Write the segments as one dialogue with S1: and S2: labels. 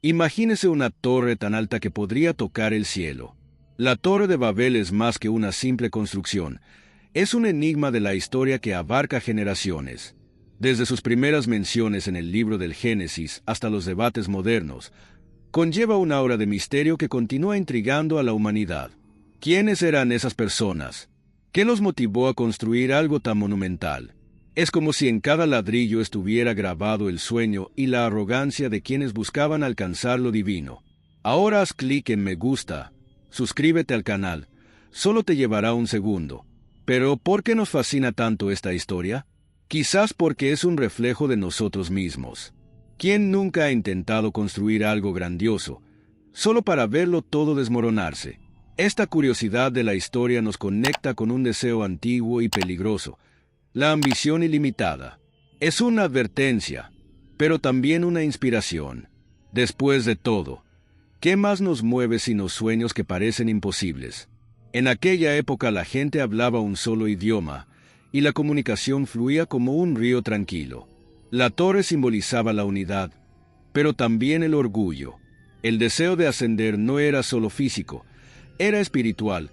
S1: Imagínese una torre tan alta que podría tocar el cielo. La Torre de Babel es más que una simple construcción. Es un enigma de la historia que abarca generaciones. Desde sus primeras menciones en el libro del Génesis hasta los debates modernos, conlleva una aura de misterio que continúa intrigando a la humanidad. ¿Quiénes eran esas personas? ¿Qué los motivó a construir algo tan monumental? Es como si en cada ladrillo estuviera grabado el sueño y la arrogancia de quienes buscaban alcanzar lo divino. Ahora haz clic en me gusta, suscríbete al canal, solo te llevará un segundo. Pero ¿por qué nos fascina tanto esta historia? Quizás porque es un reflejo de nosotros mismos. ¿Quién nunca ha intentado construir algo grandioso, solo para verlo todo desmoronarse? Esta curiosidad de la historia nos conecta con un deseo antiguo y peligroso, la ambición ilimitada. Es una advertencia, pero también una inspiración. Después de todo, ¿qué más nos mueve sino sueños que parecen imposibles? En aquella época la gente hablaba un solo idioma, y la comunicación fluía como un río tranquilo. La torre simbolizaba la unidad, pero también el orgullo. El deseo de ascender no era solo físico, era espiritual,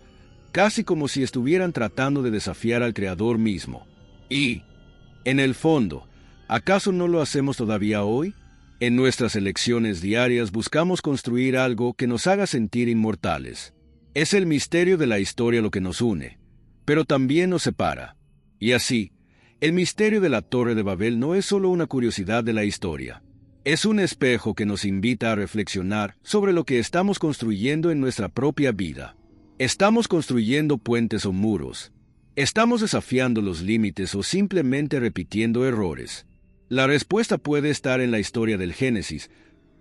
S1: casi como si estuvieran tratando de desafiar al Creador mismo. Y, en el fondo, ¿acaso no lo hacemos todavía hoy? En nuestras elecciones diarias buscamos construir algo que nos haga sentir inmortales. Es el misterio de la historia lo que nos une, pero también nos separa. Y así, el misterio de la Torre de Babel no es solo una curiosidad de la historia. Es un espejo que nos invita a reflexionar sobre lo que estamos construyendo en nuestra propia vida. ¿Estamos construyendo puentes o muros? ¿Estamos desafiando los límites o simplemente repitiendo errores? La respuesta puede estar en la historia del Génesis,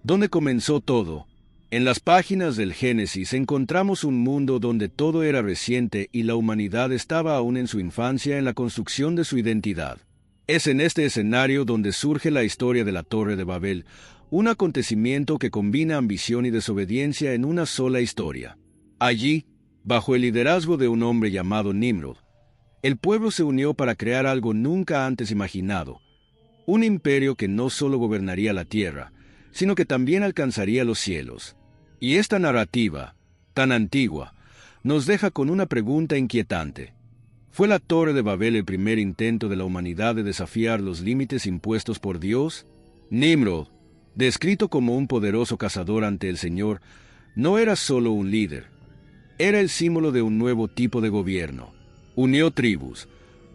S1: donde comenzó todo. En las páginas del Génesis encontramos un mundo donde todo era reciente y la humanidad estaba aún en su infancia en la construcción de su identidad. Es en este escenario donde surge la historia de la Torre de Babel, un acontecimiento que combina ambición y desobediencia en una sola historia. Allí, bajo el liderazgo de un hombre llamado Nimrod, el pueblo se unió para crear algo nunca antes imaginado, un imperio que no solo gobernaría la tierra, sino que también alcanzaría los cielos. Y esta narrativa, tan antigua, nos deja con una pregunta inquietante. ¿Fue la Torre de Babel el primer intento de la humanidad de desafiar los límites impuestos por Dios? Nimrod, descrito como un poderoso cazador ante el Señor, no era solo un líder, era el símbolo de un nuevo tipo de gobierno. Unió tribus,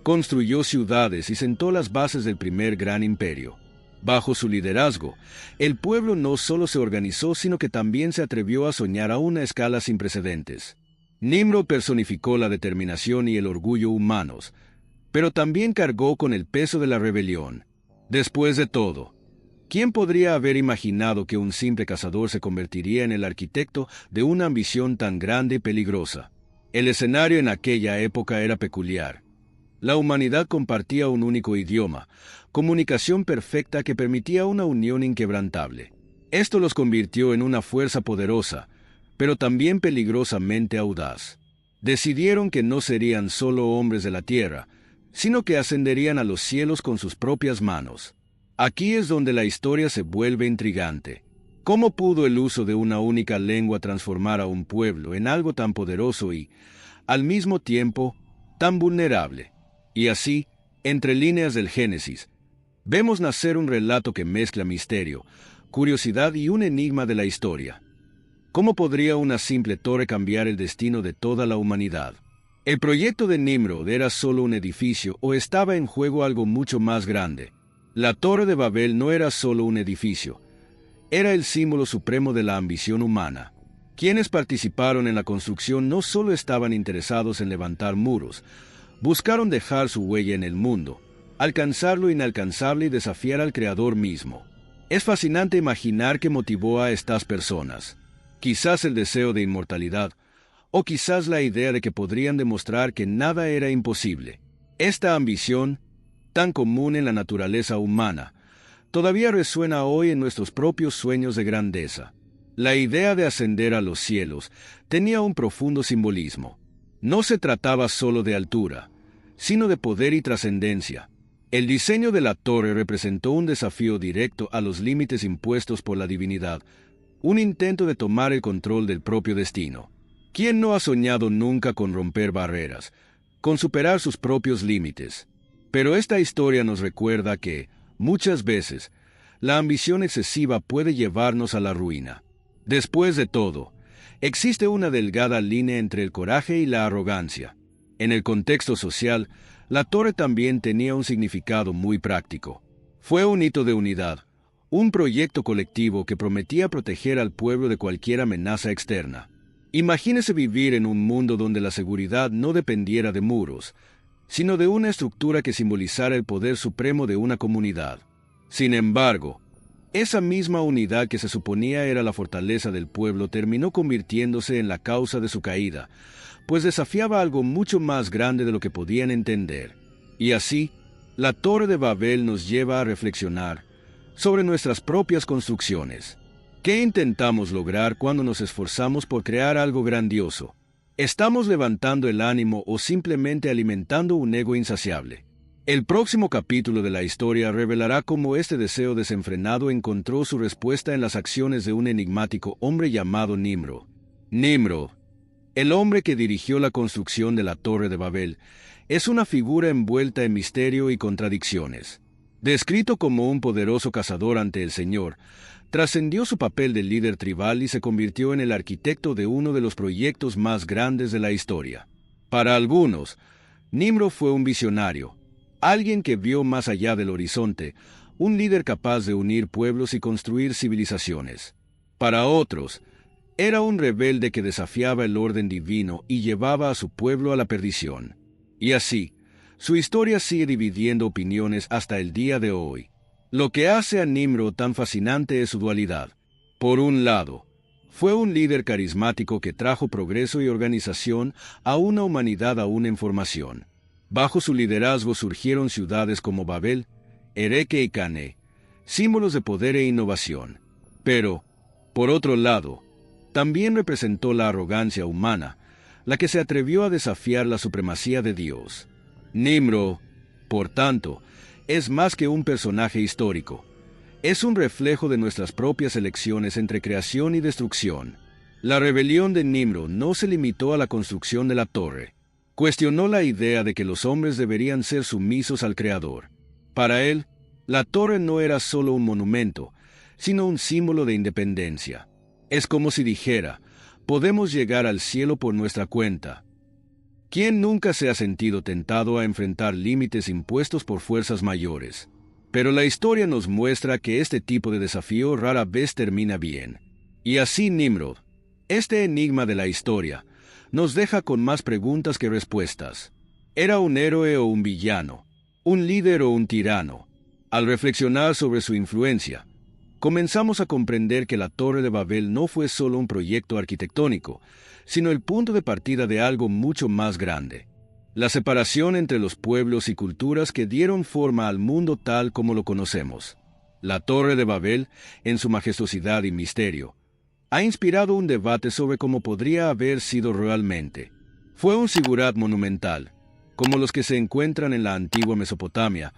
S1: construyó ciudades y sentó las bases del primer gran imperio. Bajo su liderazgo, el pueblo no solo se organizó, sino que también se atrevió a soñar a una escala sin precedentes. Nimrod personificó la determinación y el orgullo humanos, pero también cargó con el peso de la rebelión. Después de todo, ¿quién podría haber imaginado que un simple cazador se convertiría en el arquitecto de una ambición tan grande y peligrosa? El escenario en aquella época era peculiar. La humanidad compartía un único idioma, comunicación perfecta que permitía una unión inquebrantable. Esto los convirtió en una fuerza poderosa, pero también peligrosamente audaz. Decidieron que no serían solo hombres de la tierra, sino que ascenderían a los cielos con sus propias manos. Aquí es donde la historia se vuelve intrigante. ¿Cómo pudo el uso de una única lengua transformar a un pueblo en algo tan poderoso y, al mismo tiempo, tan vulnerable? Y así, entre líneas del Génesis, vemos nacer un relato que mezcla misterio, curiosidad y un enigma de la historia. ¿Cómo podría una simple torre cambiar el destino de toda la humanidad? ¿El proyecto de Nimrod era solo un edificio o estaba en juego algo mucho más grande? La Torre de Babel no era solo un edificio, era el símbolo supremo de la ambición humana. Quienes participaron en la construcción no solo estaban interesados en levantar muros, buscaron dejar su huella en el mundo, alcanzar lo inalcanzable y desafiar al Creador mismo. Es fascinante imaginar qué motivó a estas personas. Quizás el deseo de inmortalidad, o quizás la idea de que podrían demostrar que nada era imposible. Esta ambición, tan común en la naturaleza humana, todavía resuena hoy en nuestros propios sueños de grandeza. La idea de ascender a los cielos tenía un profundo simbolismo. No se trataba solo de altura, sino de poder y trascendencia. El diseño de la torre representó un desafío directo a los límites impuestos por la divinidad, un intento de tomar el control del propio destino. ¿Quién no ha soñado nunca con romper barreras, con superar sus propios límites? Pero esta historia nos recuerda que, muchas veces, la ambición excesiva puede llevarnos a la ruina. Después de todo, existe una delgada línea entre el coraje y la arrogancia. En el contexto social, la torre también tenía un significado muy práctico. Fue un hito de unidad, un proyecto colectivo que prometía proteger al pueblo de cualquier amenaza externa. Imagínese vivir en un mundo donde la seguridad no dependiera de muros, sino de una estructura que simbolizara el poder supremo de una comunidad. Sin embargo, esa misma unidad que se suponía era la fortaleza del pueblo terminó convirtiéndose en la causa de su caída, pues desafiaba algo mucho más grande de lo que podían entender. Y así, la Torre de Babel nos lleva a reflexionar sobre nuestras propias construcciones. ¿Qué intentamos lograr cuando nos esforzamos por crear algo grandioso? ¿Estamos levantando el ánimo o simplemente alimentando un ego insaciable? El próximo capítulo de la historia revelará cómo este deseo desenfrenado encontró su respuesta en las acciones de un enigmático hombre llamado Nimrod. Nimrod, el hombre que dirigió la construcción de la Torre de Babel, es una figura envuelta en misterio y contradicciones. Descrito como un poderoso cazador ante el Señor, trascendió su papel de líder tribal y se convirtió en el arquitecto de uno de los proyectos más grandes de la historia. Para algunos, Nimrod fue un visionario, alguien que vio más allá del horizonte, un líder capaz de unir pueblos y construir civilizaciones. Para otros, era un rebelde que desafiaba el orden divino y llevaba a su pueblo a la perdición. Y así, su historia sigue dividiendo opiniones hasta el día de hoy. Lo que hace a Nimrod tan fascinante es su dualidad. Por un lado, fue un líder carismático que trajo progreso y organización a una humanidad aún en formación. Bajo su liderazgo surgieron ciudades como Babel, Ereke y Cane, símbolos de poder e innovación. Pero, por otro lado, también representó la arrogancia humana, la que se atrevió a desafiar la supremacía de Dios. Nimrod, por tanto, es más que un personaje histórico. Es un reflejo de nuestras propias elecciones entre creación y destrucción. La rebelión de Nimrod no se limitó a la construcción de la torre. Cuestionó la idea de que los hombres deberían ser sumisos al Creador. Para él, la torre no era solo un monumento, sino un símbolo de independencia. Es como si dijera, podemos llegar al cielo por nuestra cuenta. ¿Quién nunca se ha sentido tentado a enfrentar límites impuestos por fuerzas mayores? Pero la historia nos muestra que este tipo de desafío rara vez termina bien. Y así Nimrod, este enigma de la historia, nos deja con más preguntas que respuestas. ¿Era un héroe o un villano? ¿Un líder o un tirano? Al reflexionar sobre su influencia, comenzamos a comprender que la Torre de Babel no fue solo un proyecto arquitectónico, sino el punto de partida de algo mucho más grande. La separación entre los pueblos y culturas que dieron forma al mundo tal como lo conocemos. La Torre de Babel, en su majestuosidad y misterio, ha inspirado un debate sobre cómo podría haber sido realmente. Fue un zigurat monumental, como los que se encuentran en la antigua Mesopotamia,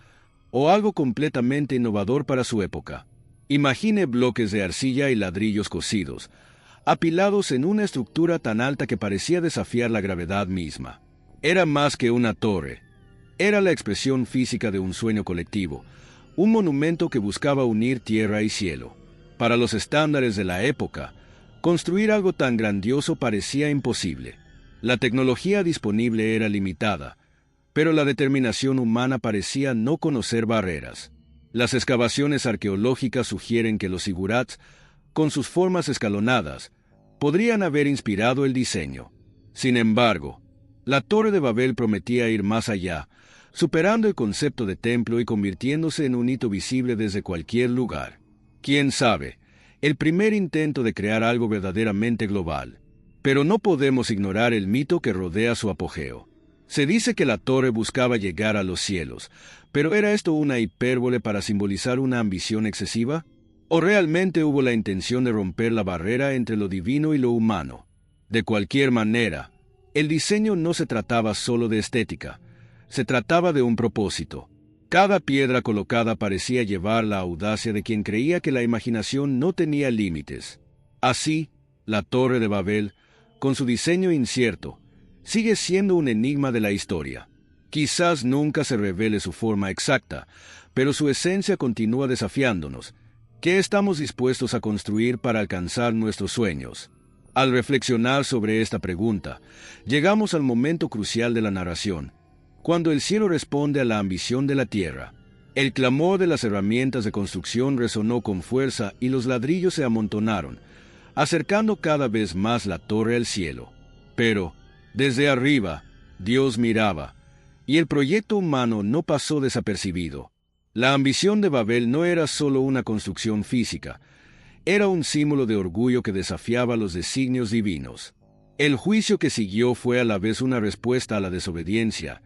S1: o algo completamente innovador para su época. Imagine bloques de arcilla y ladrillos cocidos, apilados en una estructura tan alta que parecía desafiar la gravedad misma. Era más que una torre. Era la expresión física de un sueño colectivo, un monumento que buscaba unir tierra y cielo. Para los estándares de la época, construir algo tan grandioso parecía imposible. La tecnología disponible era limitada, pero la determinación humana parecía no conocer barreras. Las excavaciones arqueológicas sugieren que los zigurats, con sus formas escalonadas, podrían haber inspirado el diseño. Sin embargo, la Torre de Babel prometía ir más allá, superando el concepto de templo y convirtiéndose en un hito visible desde cualquier lugar. ¿Quién sabe? El primer intento de crear algo verdaderamente global. Pero no podemos ignorar el mito que rodea su apogeo. Se dice que la torre buscaba llegar a los cielos, pero ¿era esto una hipérbole para simbolizar una ambición excesiva? ¿O realmente hubo la intención de romper la barrera entre lo divino y lo humano? De cualquier manera, el diseño no se trataba solo de estética, se trataba de un propósito. Cada piedra colocada parecía llevar la audacia de quien creía que la imaginación no tenía límites. Así, la Torre de Babel, con su diseño incierto, sigue siendo un enigma de la historia. Quizás nunca se revele su forma exacta, pero su esencia continúa desafiándonos. ¿Qué estamos dispuestos a construir para alcanzar nuestros sueños? Al reflexionar sobre esta pregunta, llegamos al momento crucial de la narración, cuando el cielo responde a la ambición de la tierra. El clamor de las herramientas de construcción resonó con fuerza y los ladrillos se amontonaron, acercando cada vez más la torre al cielo. Pero, desde arriba, Dios miraba, y el proyecto humano no pasó desapercibido. La ambición de Babel no era solo una construcción física, era un símbolo de orgullo que desafiaba los designios divinos. El juicio que siguió fue a la vez una respuesta a la desobediencia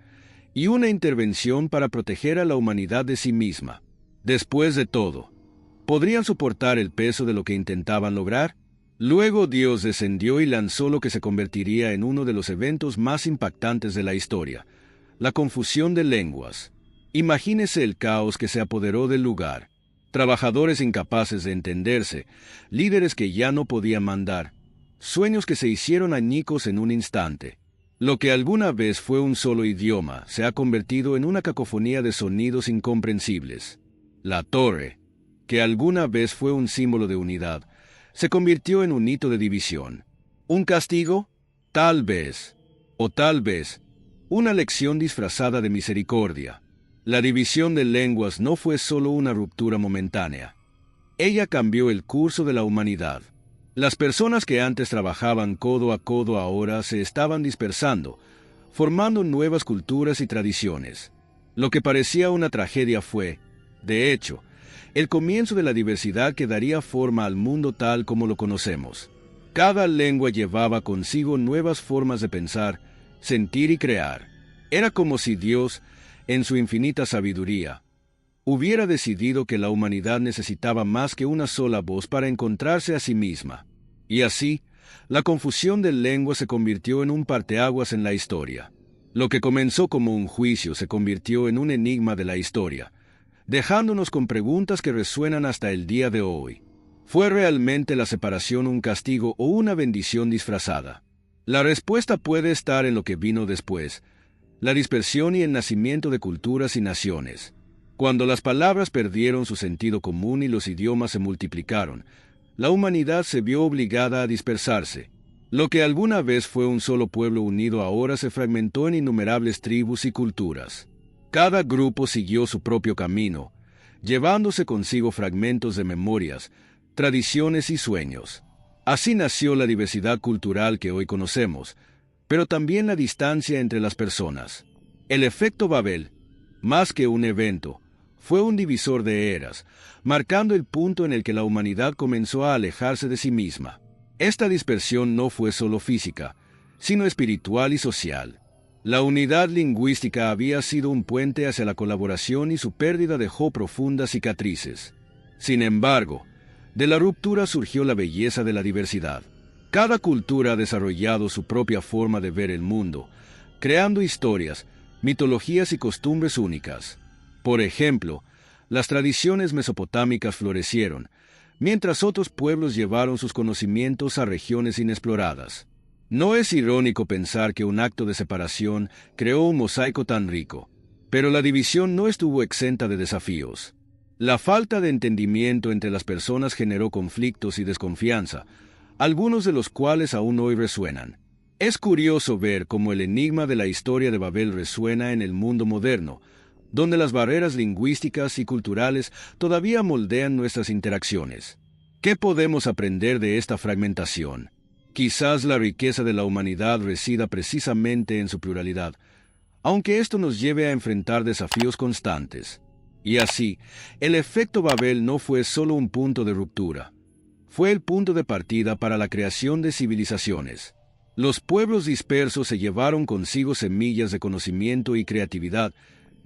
S1: y una intervención para proteger a la humanidad de sí misma. Después de todo, ¿podrían soportar el peso de lo que intentaban lograr? Luego Dios descendió y lanzó lo que se convertiría en uno de los eventos más impactantes de la historia: la confusión de lenguas. Imagínese el caos que se apoderó del lugar. Trabajadores incapaces de entenderse, líderes que ya no podían mandar, sueños que se hicieron añicos en un instante. Lo que alguna vez fue un solo idioma se ha convertido en una cacofonía de sonidos incomprensibles. La torre, que alguna vez fue un símbolo de unidad, se convirtió en un hito de división. ¿Un castigo? Tal vez. O tal vez, una lección disfrazada de misericordia. La división de lenguas no fue solo una ruptura momentánea. Ella cambió el curso de la humanidad. Las personas que antes trabajaban codo a codo ahora se estaban dispersando, formando nuevas culturas y tradiciones. Lo que parecía una tragedia fue, de hecho, el comienzo de la diversidad que daría forma al mundo tal como lo conocemos. Cada lengua llevaba consigo nuevas formas de pensar, sentir y crear. Era como si Dios, en su infinita sabiduría, hubiera decidido que la humanidad necesitaba más que una sola voz para encontrarse a sí misma. Y así, la confusión de lenguas se convirtió en un parteaguas en la historia. Lo que comenzó como un juicio se convirtió en un enigma de la historia, dejándonos con preguntas que resuenan hasta el día de hoy. ¿Fue realmente la separación un castigo o una bendición disfrazada? La respuesta puede estar en lo que vino después: la dispersión y el nacimiento de culturas y naciones. Cuando las palabras perdieron su sentido común y los idiomas se multiplicaron, la humanidad se vio obligada a dispersarse. Lo que alguna vez fue un solo pueblo unido ahora se fragmentó en innumerables tribus y culturas. Cada grupo siguió su propio camino, llevándose consigo fragmentos de memorias, tradiciones y sueños. Así nació la diversidad cultural que hoy conocemos, pero también la distancia entre las personas. El efecto Babel, más que un evento, fue un divisor de eras, marcando el punto en el que la humanidad comenzó a alejarse de sí misma. Esta dispersión no fue solo física, sino espiritual y social. La unidad lingüística había sido un puente hacia la colaboración y su pérdida dejó profundas cicatrices. Sin embargo, de la ruptura surgió la belleza de la diversidad. Cada cultura ha desarrollado su propia forma de ver el mundo, creando historias, mitologías y costumbres únicas. Por ejemplo, las tradiciones mesopotámicas florecieron, mientras otros pueblos llevaron sus conocimientos a regiones inexploradas. No es irónico pensar que un acto de separación creó un mosaico tan rico, pero la división no estuvo exenta de desafíos. La falta de entendimiento entre las personas generó conflictos y desconfianza, algunos de los cuales aún hoy resuenan. Es curioso ver cómo el enigma de la historia de Babel resuena en el mundo moderno, donde las barreras lingüísticas y culturales todavía moldean nuestras interacciones. ¿Qué podemos aprender de esta fragmentación? Quizás la riqueza de la humanidad resida precisamente en su pluralidad, aunque esto nos lleve a enfrentar desafíos constantes. Y así, el efecto Babel no fue solo un punto de ruptura. Fue el punto de partida para la creación de civilizaciones. Los pueblos dispersos se llevaron consigo semillas de conocimiento y creatividad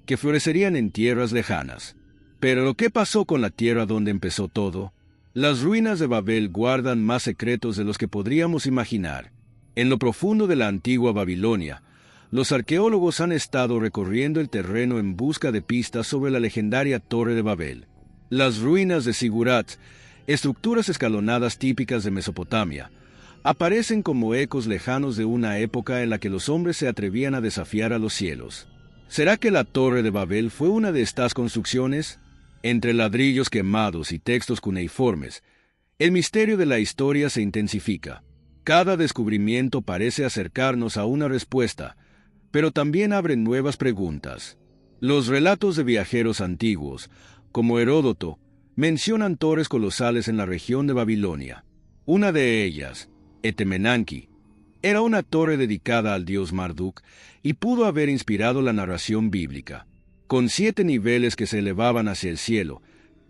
S1: que florecerían en tierras lejanas. Pero ¿qué pasó con la tierra donde empezó todo? Las ruinas de Babel guardan más secretos de los que podríamos imaginar. En lo profundo de la antigua Babilonia, los arqueólogos han estado recorriendo el terreno en busca de pistas sobre la legendaria Torre de Babel. Las ruinas de Sigurat, estructuras escalonadas típicas de Mesopotamia, aparecen como ecos lejanos de una época en la que los hombres se atrevían a desafiar a los cielos. ¿Será que la Torre de Babel fue una de estas construcciones? Entre ladrillos quemados y textos cuneiformes, el misterio de la historia se intensifica. Cada descubrimiento parece acercarnos a una respuesta, pero también abre nuevas preguntas. Los relatos de viajeros antiguos, como Heródoto, mencionan torres colosales en la región de Babilonia. Una de ellas, Etemenanki, era una torre dedicada al dios Marduk y pudo haber inspirado la narración bíblica. Con 7 niveles que se elevaban hacia el cielo,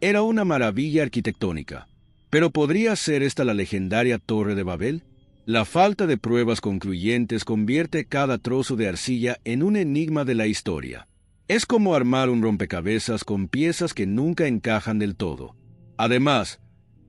S1: era una maravilla arquitectónica. ¿Pero podría ser esta la legendaria Torre de Babel? La falta de pruebas concluyentes convierte cada trozo de arcilla en un enigma de la historia. Es como armar un rompecabezas con piezas que nunca encajan del todo. Además,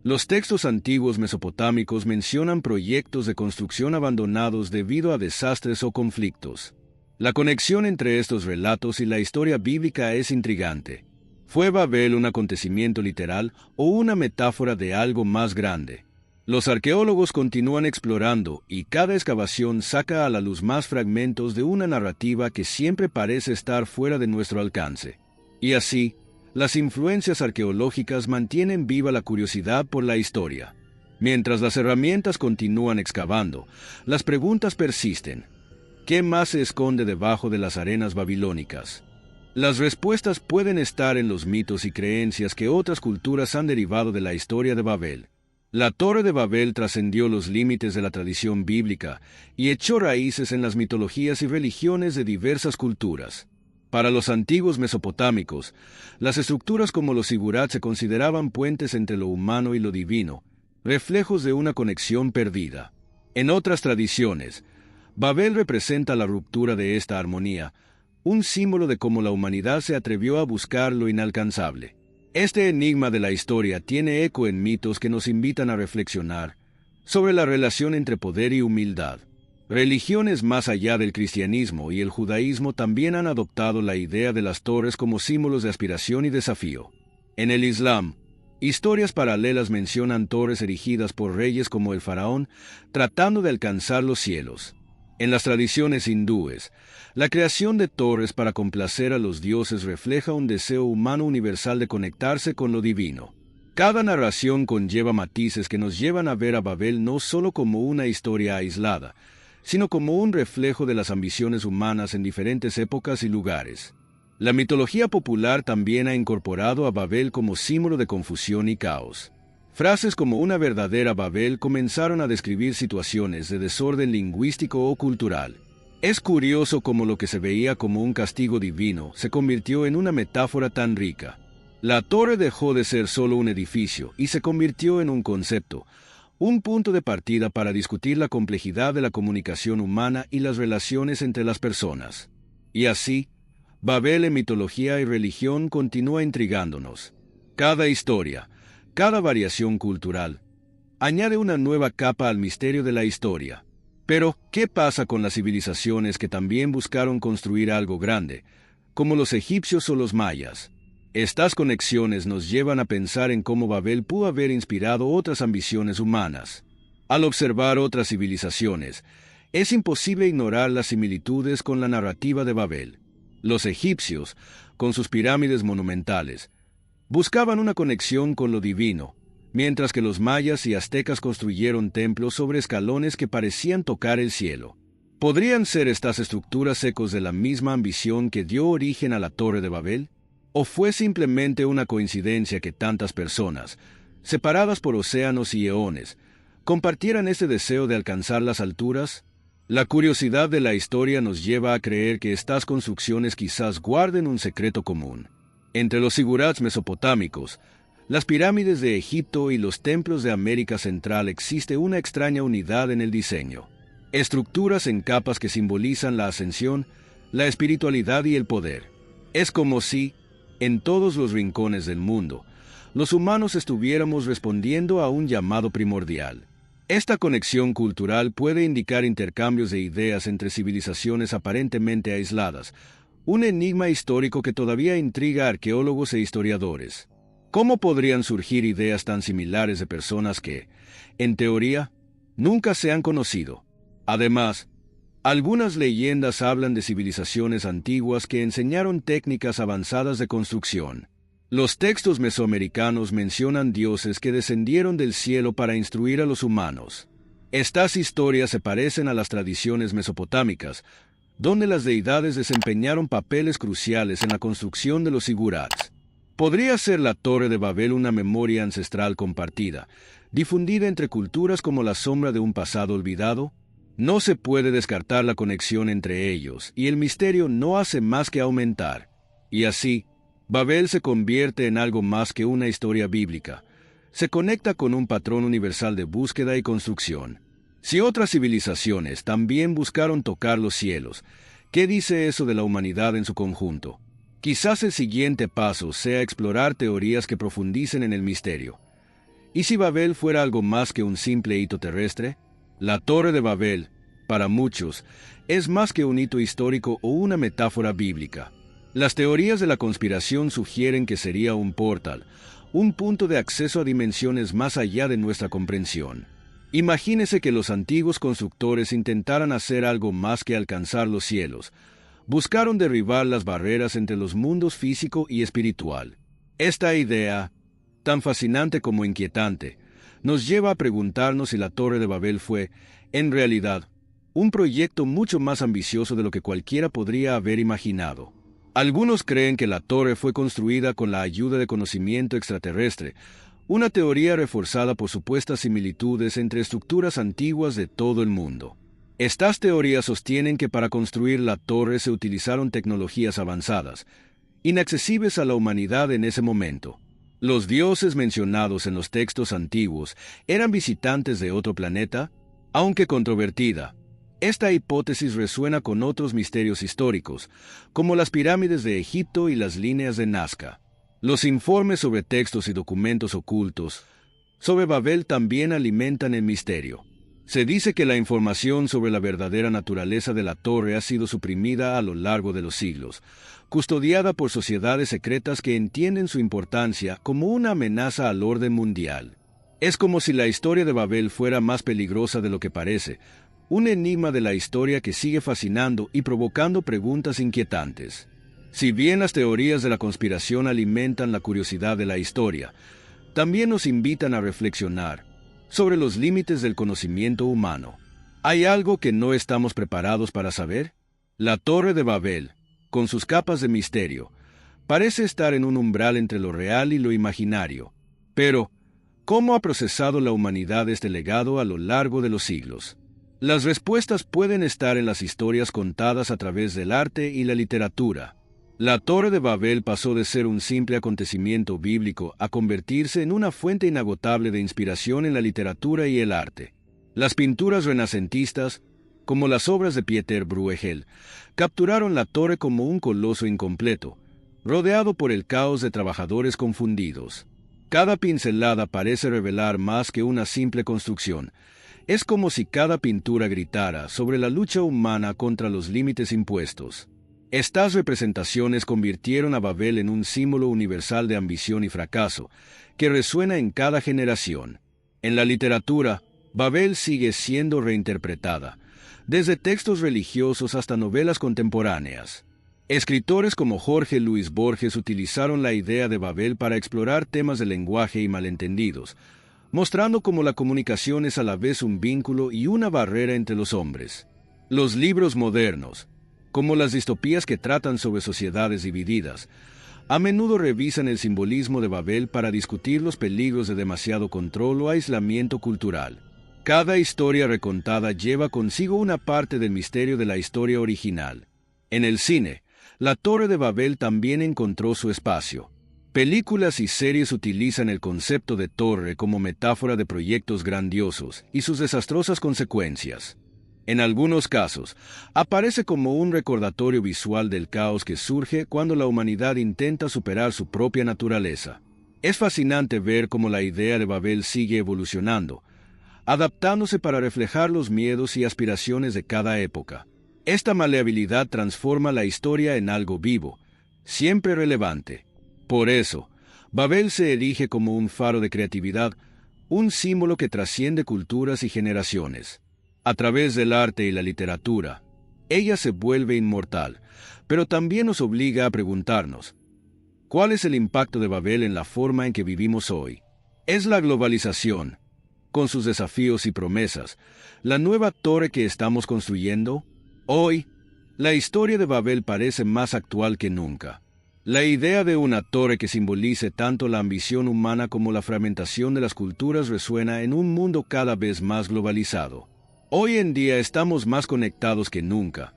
S1: los textos antiguos mesopotámicos mencionan proyectos de construcción abandonados debido a desastres o conflictos. La conexión entre estos relatos y la historia bíblica es intrigante. ¿Fue Babel un acontecimiento literal o una metáfora de algo más grande? Los arqueólogos continúan explorando y cada excavación saca a la luz más fragmentos de una narrativa que siempre parece estar fuera de nuestro alcance. Y así, las influencias arqueológicas mantienen viva la curiosidad por la historia. Mientras las herramientas continúan excavando, las preguntas persisten. ¿Qué más se esconde debajo de las arenas babilónicas? Las respuestas pueden estar en los mitos y creencias que otras culturas han derivado de la historia de Babel. La Torre de Babel trascendió los límites de la tradición bíblica y echó raíces en las mitologías y religiones de diversas culturas. Para los antiguos mesopotámicos, las estructuras como los zigurats se consideraban puentes entre lo humano y lo divino, reflejos de una conexión perdida. En otras tradiciones, Babel representa la ruptura de esta armonía, un símbolo de cómo la humanidad se atrevió a buscar lo inalcanzable. Este enigma de la historia tiene eco en mitos que nos invitan a reflexionar sobre la relación entre poder y humildad. Religiones más allá del cristianismo y el judaísmo también han adoptado la idea de las torres como símbolos de aspiración y desafío. En el Islam, historias paralelas mencionan torres erigidas por reyes como el faraón, tratando de alcanzar los cielos. En las tradiciones hindúes, la creación de torres para complacer a los dioses refleja un deseo humano universal de conectarse con lo divino. Cada narración conlleva matices que nos llevan a ver a Babel no solo como una historia aislada, sino como un reflejo de las ambiciones humanas en diferentes épocas y lugares. La mitología popular también ha incorporado a Babel como símbolo de confusión y caos. Frases como una verdadera Babel comenzaron a describir situaciones de desorden lingüístico o cultural. Es curioso cómo lo que se veía como un castigo divino se convirtió en una metáfora tan rica. La torre dejó de ser solo un edificio y se convirtió en un concepto, un punto de partida para discutir la complejidad de la comunicación humana y las relaciones entre las personas. Y así, Babel en mitología y religión continúa intrigándonos. Cada historia, cada variación cultural, añade una nueva capa al misterio de la historia. Pero, ¿qué pasa con las civilizaciones que también buscaron construir algo grande, como los egipcios o los mayas? Estas conexiones nos llevan a pensar en cómo Babel pudo haber inspirado otras ambiciones humanas. Al observar otras civilizaciones, es imposible ignorar las similitudes con la narrativa de Babel. Los egipcios, con sus pirámides monumentales, buscaban una conexión con lo divino, mientras que los mayas y aztecas construyeron templos sobre escalones que parecían tocar el cielo. ¿Podrían ser estas estructuras ecos de la misma ambición que dio origen a la Torre de Babel? ¿O fue simplemente una coincidencia que tantas personas, separadas por océanos y eones, compartieran este deseo de alcanzar las alturas? La curiosidad de la historia nos lleva a creer que estas construcciones quizás guarden un secreto común. Entre los zigurats mesopotámicos, las pirámides de Egipto y los templos de América Central existe una extraña unidad en el diseño. Estructuras en capas que simbolizan la ascensión, la espiritualidad y el poder. Es como si, en todos los rincones del mundo, los humanos estuviéramos respondiendo a un llamado primordial. Esta conexión cultural puede indicar intercambios de ideas entre civilizaciones aparentemente aisladas, un enigma histórico que todavía intriga a arqueólogos e historiadores. ¿Cómo podrían surgir ideas tan similares de personas que, en teoría, nunca se han conocido? Además, algunas leyendas hablan de civilizaciones antiguas que enseñaron técnicas avanzadas de construcción. Los textos mesoamericanos mencionan dioses que descendieron del cielo para instruir a los humanos. Estas historias se parecen a las tradiciones mesopotámicas, donde las deidades desempeñaron papeles cruciales en la construcción de los zigurats. ¿Podría ser la Torre de Babel una memoria ancestral compartida, difundida entre culturas como la sombra de un pasado olvidado? No se puede descartar la conexión entre ellos, y el misterio no hace más que aumentar. Y así, Babel se convierte en algo más que una historia bíblica. Se conecta con un patrón universal de búsqueda y construcción. Si otras civilizaciones también buscaron tocar los cielos, ¿qué dice eso de la humanidad en su conjunto? Quizás el siguiente paso sea explorar teorías que profundicen en el misterio. ¿Y si Babel fuera algo más que un simple hito terrestre? La Torre de Babel, para muchos, es más que un hito histórico o una metáfora bíblica. Las teorías de la conspiración sugieren que sería un portal, un punto de acceso a dimensiones más allá de nuestra comprensión. Imagínese que los antiguos constructores intentaran hacer algo más que alcanzar los cielos. Buscaron derribar las barreras entre los mundos físico y espiritual. Esta idea, tan fascinante como inquietante, nos lleva a preguntarnos si la Torre de Babel fue, en realidad, un proyecto mucho más ambicioso de lo que cualquiera podría haber imaginado. Algunos creen que la torre fue construida con la ayuda de conocimiento extraterrestre, una teoría reforzada por supuestas similitudes entre estructuras antiguas de todo el mundo. Estas teorías sostienen que para construir la torre se utilizaron tecnologías avanzadas, inaccesibles a la humanidad en ese momento. Los dioses mencionados en los textos antiguos eran visitantes de otro planeta, aunque controvertida. Esta hipótesis resuena con otros misterios históricos, como las pirámides de Egipto y las líneas de Nazca. Los informes sobre textos y documentos ocultos sobre Babel también alimentan el misterio. Se dice que la información sobre la verdadera naturaleza de la torre ha sido suprimida a lo largo de los siglos, custodiada por sociedades secretas que entienden su importancia como una amenaza al orden mundial. Es como si la historia de Babel fuera más peligrosa de lo que parece, un enigma de la historia que sigue fascinando y provocando preguntas inquietantes. Si bien las teorías de la conspiración alimentan la curiosidad de la historia, también nos invitan a reflexionar sobre los límites del conocimiento humano. ¿Hay algo que no estamos preparados para saber? La Torre de Babel, con sus capas de misterio, parece estar en un umbral entre lo real y lo imaginario. Pero, ¿cómo ha procesado la humanidad este legado a lo largo de los siglos? Las respuestas pueden estar en las historias contadas a través del arte y la literatura. La Torre de Babel pasó de ser un simple acontecimiento bíblico a convertirse en una fuente inagotable de inspiración en la literatura y el arte. Las pinturas renacentistas, como las obras de Pieter Bruegel, capturaron la torre como un coloso incompleto, rodeado por el caos de trabajadores confundidos. Cada pincelada parece revelar más que una simple construcción. Es como si cada pintura gritara sobre la lucha humana contra los límites impuestos. Estas representaciones convirtieron a Babel en un símbolo universal de ambición y fracaso, que resuena en cada generación. En la literatura, Babel sigue siendo reinterpretada, desde textos religiosos hasta novelas contemporáneas. Escritores como Jorge Luis Borges utilizaron la idea de Babel para explorar temas de lenguaje y malentendidos, mostrando cómo la comunicación es a la vez un vínculo y una barrera entre los hombres. Los libros modernos, como las distopías que tratan sobre sociedades divididas, a menudo revisan el simbolismo de Babel para discutir los peligros de demasiado control o aislamiento cultural. Cada historia recontada lleva consigo una parte del misterio de la historia original. En el cine, la Torre de Babel también encontró su espacio. Películas y series utilizan el concepto de torre como metáfora de proyectos grandiosos y sus desastrosas consecuencias. En algunos casos, aparece como un recordatorio visual del caos que surge cuando la humanidad intenta superar su propia naturaleza. Es fascinante ver cómo la idea de Babel sigue evolucionando, adaptándose para reflejar los miedos y aspiraciones de cada época. Esta maleabilidad transforma la historia en algo vivo, siempre relevante. Por eso, Babel se erige como un faro de creatividad, un símbolo que trasciende culturas y generaciones. A través del arte y la literatura, ella se vuelve inmortal, pero también nos obliga a preguntarnos, ¿cuál es el impacto de Babel en la forma en que vivimos hoy? ¿Es la globalización, con sus desafíos y promesas, la nueva torre que estamos construyendo? Hoy, la historia de Babel parece más actual que nunca. La idea de una torre que simbolice tanto la ambición humana como la fragmentación de las culturas resuena en un mundo cada vez más globalizado. Hoy en día estamos más conectados que nunca,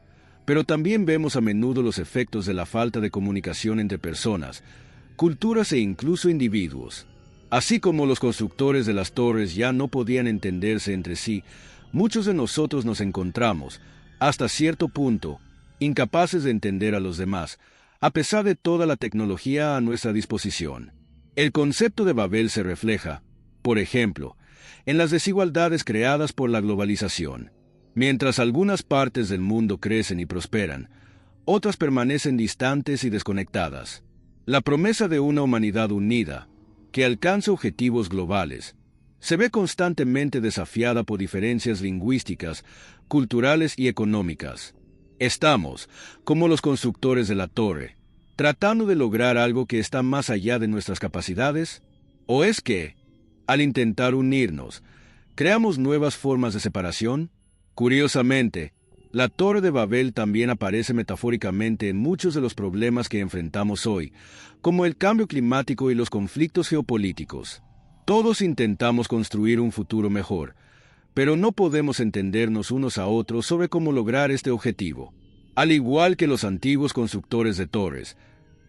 S1: pero también vemos a menudo los efectos de la falta de comunicación entre personas, culturas e incluso individuos. Así como los constructores de las torres ya no podían entenderse entre sí, muchos de nosotros nos encontramos, hasta cierto punto, incapaces de entender a los demás, a pesar de toda la tecnología a nuestra disposición. El concepto de Babel se refleja, por ejemplo, en las desigualdades creadas por la globalización. Mientras algunas partes del mundo crecen y prosperan, otras permanecen distantes y desconectadas. La promesa de una humanidad unida, que alcanza objetivos globales, se ve constantemente desafiada por diferencias lingüísticas, culturales y económicas. Estamos, como los constructores de la torre, tratando de lograr algo que está más allá de nuestras capacidades, ¿o es que, al intentar unirnos, creamos nuevas formas de separación? Curiosamente, la Torre de Babel también aparece metafóricamente en muchos de los problemas que enfrentamos hoy, como el cambio climático y los conflictos geopolíticos. Todos intentamos construir un futuro mejor, pero no podemos entendernos unos a otros sobre cómo lograr este objetivo. Al igual que los antiguos constructores de torres,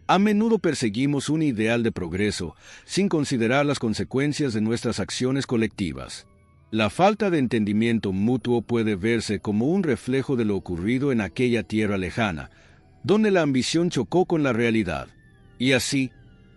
S1: a menudo perseguimos un ideal de progreso sin considerar las consecuencias de nuestras acciones colectivas. La falta de entendimiento mutuo puede verse como un reflejo de lo ocurrido en aquella tierra lejana, donde la ambición chocó con la realidad. Y así,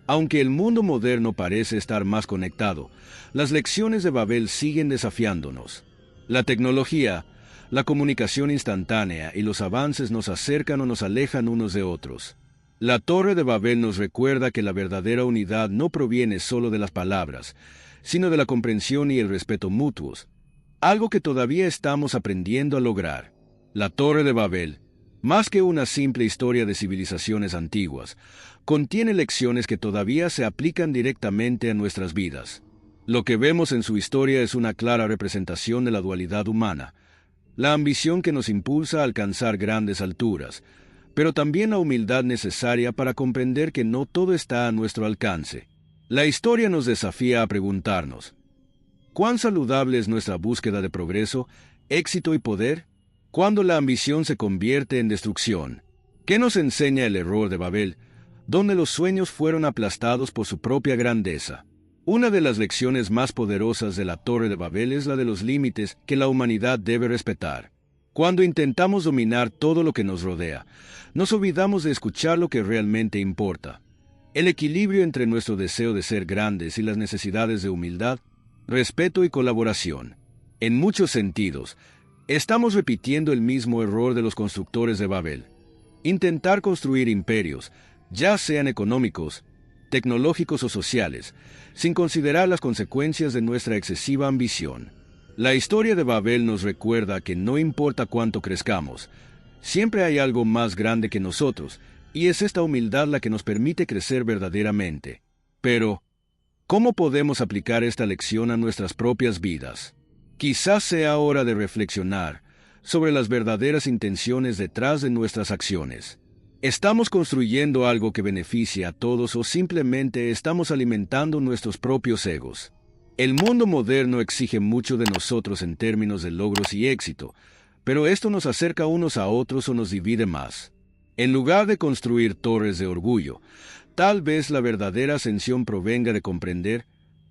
S1: aunque el mundo moderno parece estar más conectado, las lecciones de Babel siguen desafiándonos. La tecnología, la comunicación instantánea y los avances nos acercan o nos alejan unos de otros. La Torre de Babel nos recuerda que la verdadera unidad no proviene solo de las palabras, sino de la comprensión y el respeto mutuos, algo que todavía estamos aprendiendo a lograr. La Torre de Babel, más que una simple historia de civilizaciones antiguas, contiene lecciones que todavía se aplican directamente a nuestras vidas. Lo que vemos en su historia es una clara representación de la dualidad humana, la ambición que nos impulsa a alcanzar grandes alturas, pero también la humildad necesaria para comprender que no todo está a nuestro alcance. La historia nos desafía a preguntarnos, ¿cuán saludable es nuestra búsqueda de progreso, éxito y poder? ¿Cuándo la ambición se convierte en destrucción? ¿Qué nos enseña el error de Babel, donde los sueños fueron aplastados por su propia grandeza? Una de las lecciones más poderosas de la Torre de Babel es la de los límites que la humanidad debe respetar. Cuando intentamos dominar todo lo que nos rodea, nos olvidamos de escuchar lo que realmente importa. El equilibrio entre nuestro deseo de ser grandes y las necesidades de humildad, respeto y colaboración. En muchos sentidos, estamos repitiendo el mismo error de los constructores de Babel. Intentar construir imperios, ya sean económicos, tecnológicos o sociales, sin considerar las consecuencias de nuestra excesiva ambición. La historia de Babel nos recuerda que no importa cuánto crezcamos, siempre hay algo más grande que nosotros, y es esta humildad la que nos permite crecer verdaderamente. Pero, ¿cómo podemos aplicar esta lección a nuestras propias vidas? Quizás sea hora de reflexionar sobre las verdaderas intenciones detrás de nuestras acciones. ¿Estamos construyendo algo que beneficie a todos o simplemente estamos alimentando nuestros propios egos? El mundo moderno exige mucho de nosotros en términos de logros y éxito, pero esto nos acerca unos a otros o nos divide más. En lugar de construir torres de orgullo, tal vez la verdadera ascensión provenga de comprender,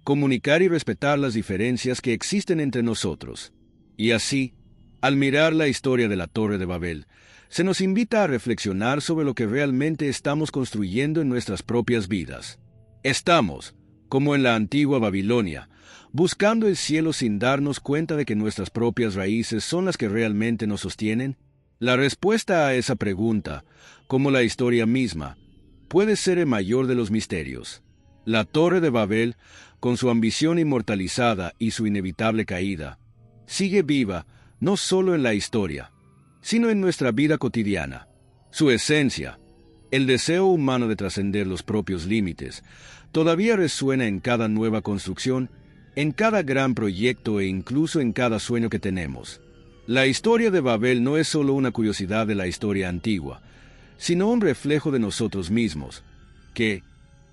S1: comunicar y respetar las diferencias que existen entre nosotros. Y así, al mirar la historia de la Torre de Babel, se nos invita a reflexionar sobre lo que realmente estamos construyendo en nuestras propias vidas. Estamos, como en la antigua Babilonia, buscando el cielo sin darnos cuenta de que nuestras propias raíces son las que realmente nos sostienen. La respuesta a esa pregunta, como la historia misma, puede ser el mayor de los misterios. La Torre de Babel, con su ambición inmortalizada y su inevitable caída, sigue viva no solo en la historia, sino en nuestra vida cotidiana. Su esencia, el deseo humano de trascender los propios límites, todavía resuena en cada nueva construcción, en cada gran proyecto e incluso en cada sueño que tenemos. La historia de Babel no es solo una curiosidad de la historia antigua, sino un reflejo de nosotros mismos, que,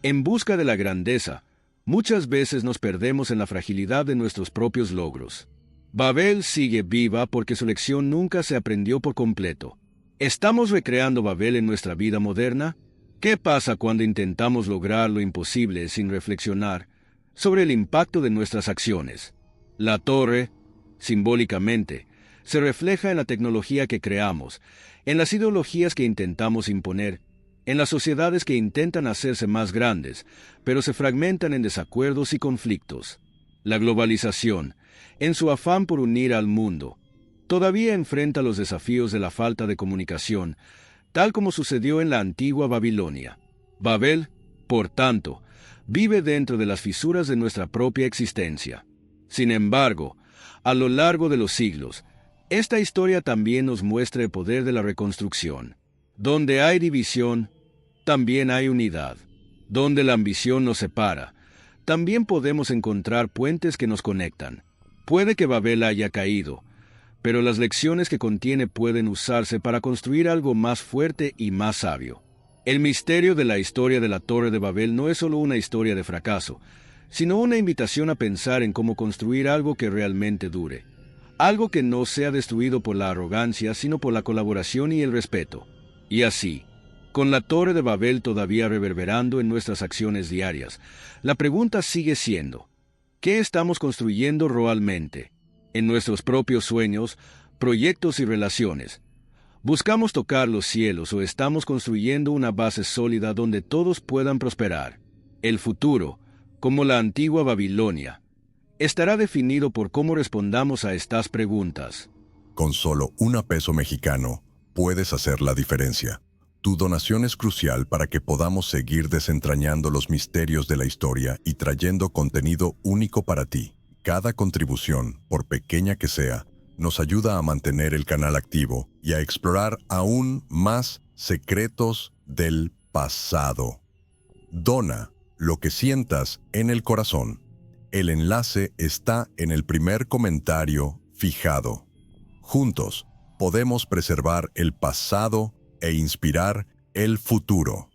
S1: en busca de la grandeza, muchas veces nos perdemos en la fragilidad de nuestros propios logros. Babel sigue viva porque su lección nunca se aprendió por completo. ¿Estamos recreando Babel en nuestra vida moderna? ¿Qué pasa cuando intentamos lograr lo imposible sin reflexionar sobre el impacto de nuestras acciones? La torre, simbólicamente, se refleja en la tecnología que creamos, en las ideologías que intentamos imponer, en las sociedades que intentan hacerse más grandes, pero se fragmentan en desacuerdos y conflictos. La globalización, en su afán por unir al mundo, todavía enfrenta los desafíos de la falta de comunicación, tal como sucedió en la antigua Babilonia. Babel, por tanto, vive dentro de las fisuras de nuestra propia existencia. Sin embargo, a lo largo de los siglos, esta historia también nos muestra el poder de la reconstrucción. Donde hay división, también hay unidad. Donde la ambición nos separa, también podemos encontrar puentes que nos conectan. Puede que Babel haya caído, pero las lecciones que contiene pueden usarse para construir algo más fuerte y más sabio. El misterio de la historia de la Torre de Babel no es solo una historia de fracaso, sino una invitación a pensar en cómo construir algo que realmente dure. Algo que no sea destruido por la arrogancia, sino por la colaboración y el respeto. Y así, con la Torre de Babel todavía reverberando en nuestras acciones diarias, la pregunta sigue siendo, ¿qué estamos construyendo realmente? En nuestros propios sueños, proyectos y relaciones. ¿Buscamos tocar los cielos o estamos construyendo una base sólida donde todos puedan prosperar? El futuro, como la antigua Babilonia, estará definido por cómo respondamos a estas preguntas.
S2: Con solo $1 mexicano, puedes hacer la diferencia. Tu donación es crucial para que podamos seguir desentrañando los misterios de la historia y trayendo contenido único para ti. Cada contribución, por pequeña que sea, nos ayuda a mantener el canal activo y a explorar aún más secretos del pasado. Dona lo que sientas en el corazón. El enlace está en el primer comentario fijado. Juntos, podemos preservar el pasado e inspirar el futuro.